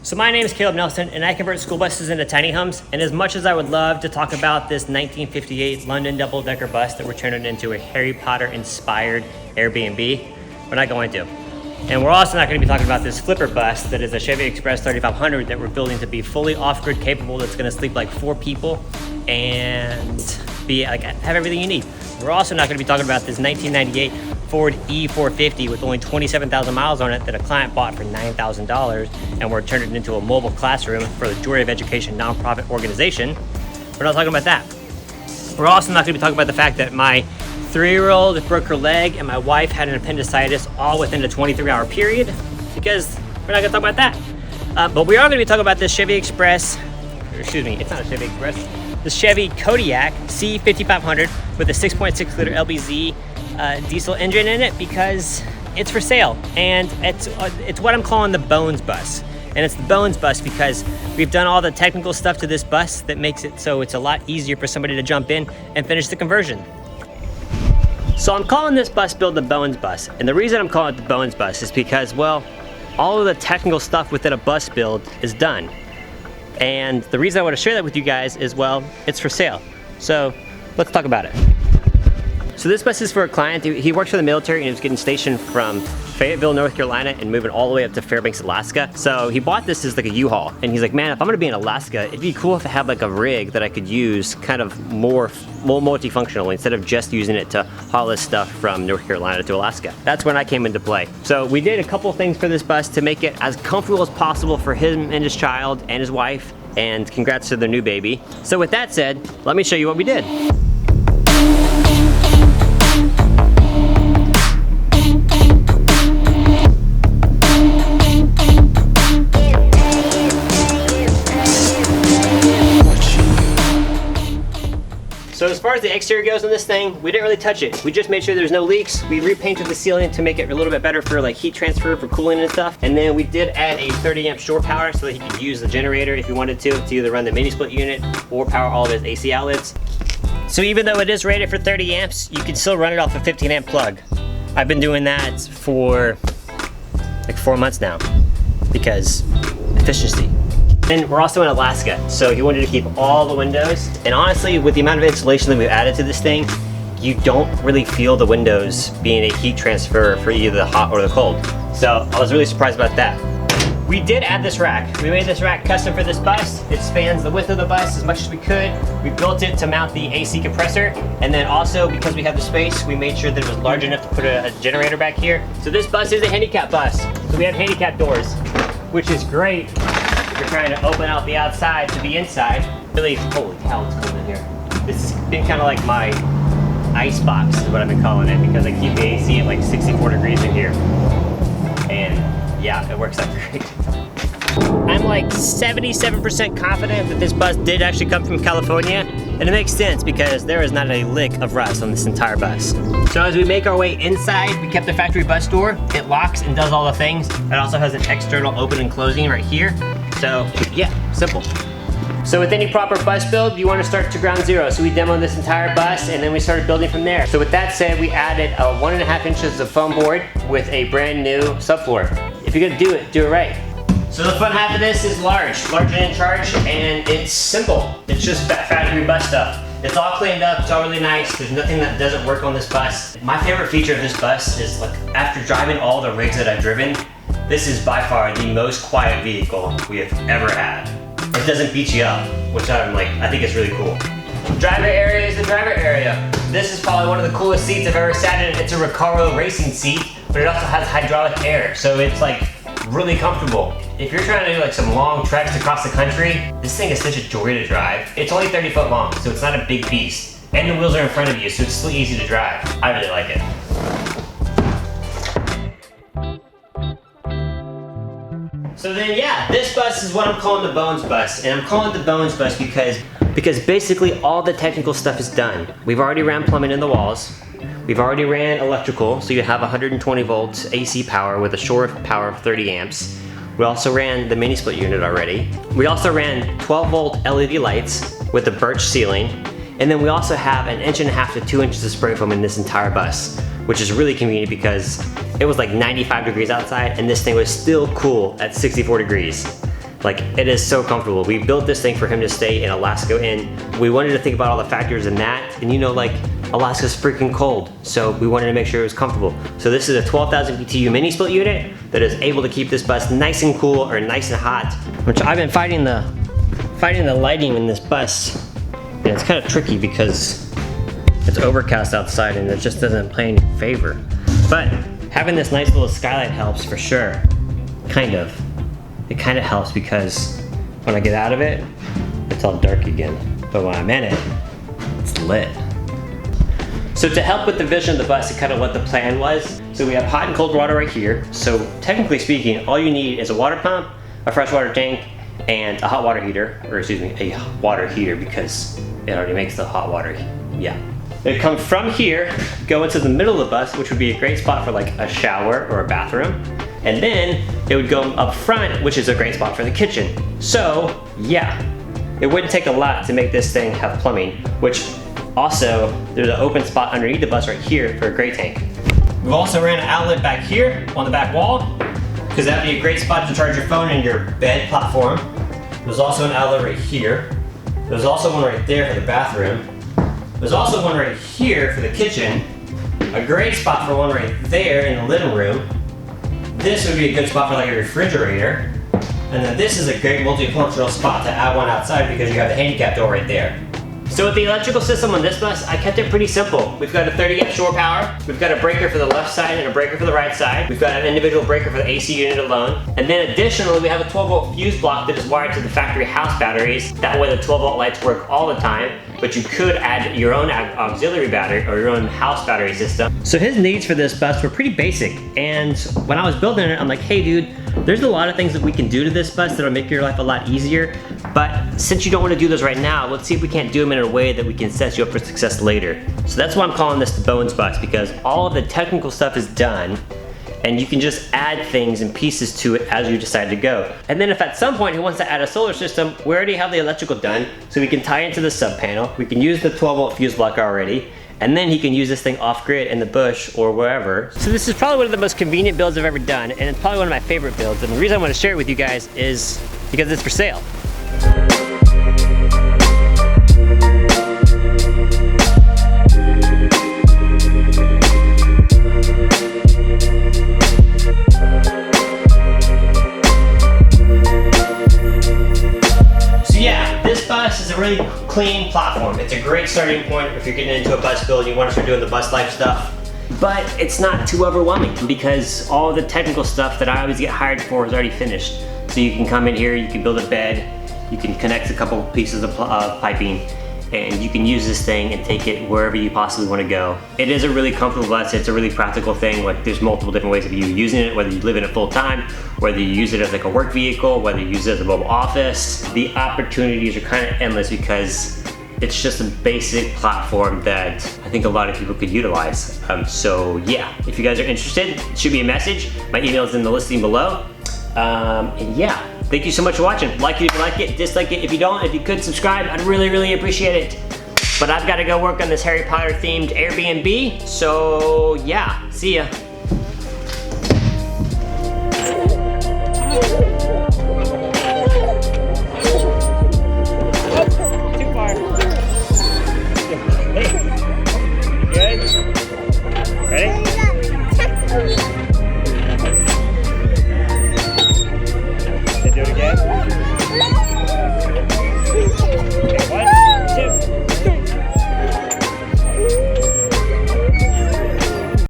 So my name is Caleb Nelson, and I convert school buses into tiny homes. And as much as I would love to talk about this 1958 London double-decker bus that we're turning into a Harry Potter-inspired Airbnb, we're not going to. And we're also not going to be talking about this flipper bus that is a Chevy Express 3500 that we're building to be fully off-grid capable, that's going to sleep like 4 people and be like have everything you need. We're also not going to be talking about this 1998 Ford E450 with only 27,000 miles on it that a client bought for $9,000, and we're turning it into a mobile classroom for the Joy of Education nonprofit organization. We're not talking about that. We're also not going to be talking about the fact that my 3-year-old broke her leg and my wife had an appendicitis all within a 23-hour period, because we're not going to talk about that. But we are going to be talking about this Chevy Express, excuse me, it's not a Chevy Express, the Chevy Kodiak C5500 with a 6.6 liter LBZ diesel engine in it, because it's for sale, and it's what I'm calling the Bones bus. And it's the Bones bus because we've done all the technical stuff to this bus that makes it so it's a lot easier for somebody to jump in and finish the conversion. So I'm calling this bus build the Bones bus, and the reason I'm calling it the Bones bus is because, well, all of the technical stuff within a bus build is done. And the reason I want to share that with you guys is, well, it's for sale. So let's talk about it. So this bus is for a client. He works for the military and he was getting stationed from Fayetteville, North Carolina, and moving all the way up to Fairbanks, Alaska. So he bought this as like a U-Haul, and he's like, man, if I'm gonna be in Alaska, it'd be cool if I had like a rig that I could use kind of more multifunctional instead of just using it to haul this stuff from North Carolina to Alaska. That's when I came into play. So we did a couple things for this bus to make it as comfortable as possible for him and his child and his wife, and congrats to their new baby. So with that said, let me show you what we did. So as far as the exterior goes on this thing, we didn't really touch it. We just made sure there's no leaks. We repainted the ceiling to make it a little bit better for like heat transfer, for cooling and stuff. And then we did add a 30 amp shore power so that he could use the generator if he wanted to either run the mini split unit or power all of his AC outlets. So even though it is rated for 30 amps, you can still run it off a 15 amp plug. I've been doing that for like 4 months now because efficiency. And we're also in Alaska, so he wanted to keep all the windows. And honestly, with the amount of insulation that we've added to this thing, you don't really feel the windows being a heat transfer for either the hot or the cold. So I was really surprised about that. We did add this rack. We made this rack custom for this bus. It spans the width of the bus as much as we could. We built it to mount the AC compressor. And then also, because we have the space, we made sure that it was large enough to put a generator back here. So this bus is a handicap bus. So we have handicap doors, which is great. You're trying to open out the outside to the inside. Really, holy cow, it's cold in here. This has been kind of like my ice box is what I've been calling it, because I keep the AC at like 64 degrees in here. And yeah, it works out great. I'm like 77% confident that this bus did actually come from California, and it makes sense because there is not a lick of rust on this entire bus. So as we make our way inside, we kept the factory bus door. It locks and does all the things. It also has an external open and closing right here. So yeah, simple. So with any proper bus build, you want to start to ground zero. So we demoed this entire bus and then we started building from there. So with that said, we added 1.5 inches of foam board with a brand new subfloor. If you're gonna do it right. So the fun half of this is large and in charge, and it's simple. It's just factory bus stuff. It's all cleaned up, it's all really nice. There's nothing that doesn't work on this bus. My favorite feature of this bus is, like, after driving all the rigs that I've driven, this is by far the most quiet vehicle we have ever had. It doesn't beat you up, which I think is really cool. Driver area is the driver area. This is probably one of the coolest seats I've ever sat in. It's a Recaro racing seat, but it also has hydraulic air, so it's like really comfortable. If you're trying to do like some long treks across the country, this thing is such a joy to drive. It's only 30 foot long, so it's not a big beast. And the wheels are in front of you, so it's still easy to drive. I really like it. So then yeah, this bus is what I'm calling the Bones bus. And I'm calling it the Bones bus because basically all the technical stuff is done. We've already ran plumbing in the walls. We've already ran electrical, so you have 120 volts AC power with a shore power of 30 amps. We also ran the mini split unit already. We also ran 12 volt LED lights with a birch ceiling. And then we also have 1.5 inches to 2 inches of spray foam in this entire bus, which is really convenient because it was like 95 degrees outside and this thing was still cool at 64 degrees. Like, it is so comfortable. We built this thing for him to stay in Alaska in. We wanted to think about all the factors in that, and you know, like, Alaska's freaking cold, so we wanted to make sure it was comfortable. So this is a 12,000 BTU Minisplit unit that is able to keep this bus nice and cool, or nice and hot, which I've been fighting the lighting in this bus, and it's kind of tricky because it's overcast outside and it just doesn't play in your favor. But having this nice little skylight helps for sure, kind of. It kind of helps because when I get out of it, it's all dark again. But when I'm in it, it's lit. So to help with the vision of the bus and kind of what the plan was, so we have hot and cold water right here. So technically speaking, all you need is a water pump, a freshwater tank, and a hot water heater, or excuse me, a water heater because it already makes the hot water, yeah. It would come from here, go into the middle of the bus, which would be a great spot for like a shower or a bathroom. And then it would go up front, which is a great spot for the kitchen. So yeah, it wouldn't take a lot to make this thing have plumbing, which also, there's an open spot underneath the bus right here for a gray tank. We've also ran an outlet back here on the back wall, because that would be a great spot to charge your phone and your bed platform. There's also an outlet right here. There's also one right there for the bathroom. There's also one right here for the kitchen. A great spot for one right there in the living room. This would be a good spot for like a refrigerator. And then this is a great multi-functional spot to add one outside because you have the handicap door right there. So with the electrical system on this bus, I kept it pretty simple. We've got a 30 amp shore power. We've got a breaker for the left side and a breaker for the right side. We've got an individual breaker for the AC unit alone. And then additionally, we have a 12 volt fuse block that is wired to the factory house batteries. That way the 12 volt lights work all the time, but you could add your own auxiliary battery or your own house battery system. So his needs for this bus were pretty basic. And when I was building it, I'm like, hey dude, there's a lot of things that we can do to this bus that'll make your life a lot easier. But since you don't want to do those right now, let's see if we can't do them in a way that we can set you up for success later. So that's why I'm calling this the Bones bus, because all of the technical stuff is done and you can just add things and pieces to it as you decide to go. And then if at some point he wants to add a solar system, we already have the electrical done, so we can tie into the sub panel. We can use the 12 volt fuse block already, and then he can use this thing off grid in the bush or wherever. So this is probably one of the most convenient builds I've ever done, and it's probably one of my favorite builds. And the reason I want to share it with you guys is because it's for sale. This is a really clean platform. It's a great starting point if you're getting into a bus build and you want to start doing the bus life stuff. But it's not too overwhelming because all the technical stuff that I always get hired for is already finished. So you can come in here, you can build a bed, you can connect a couple pieces of piping, and you can use this thing and take it wherever you possibly want to go. It is a really comfortable bus. It's a really practical thing. Like, there's multiple different ways of you using it, whether you live in it full time, whether you use it as like a work vehicle, whether you use it as a mobile office. The opportunities are kind of endless because it's just a basic platform that I think a lot of people could utilize. So yeah, if you guys are interested, shoot me a message. My email is in the listing below. And yeah, thank you so much for watching. Like it if you like it, dislike it if you don't. If you could subscribe, I'd really, really appreciate it. But I've got to go work on this Harry Potter themed Airbnb. So yeah, see ya. Too far. Hey, good? Ready? Do it again.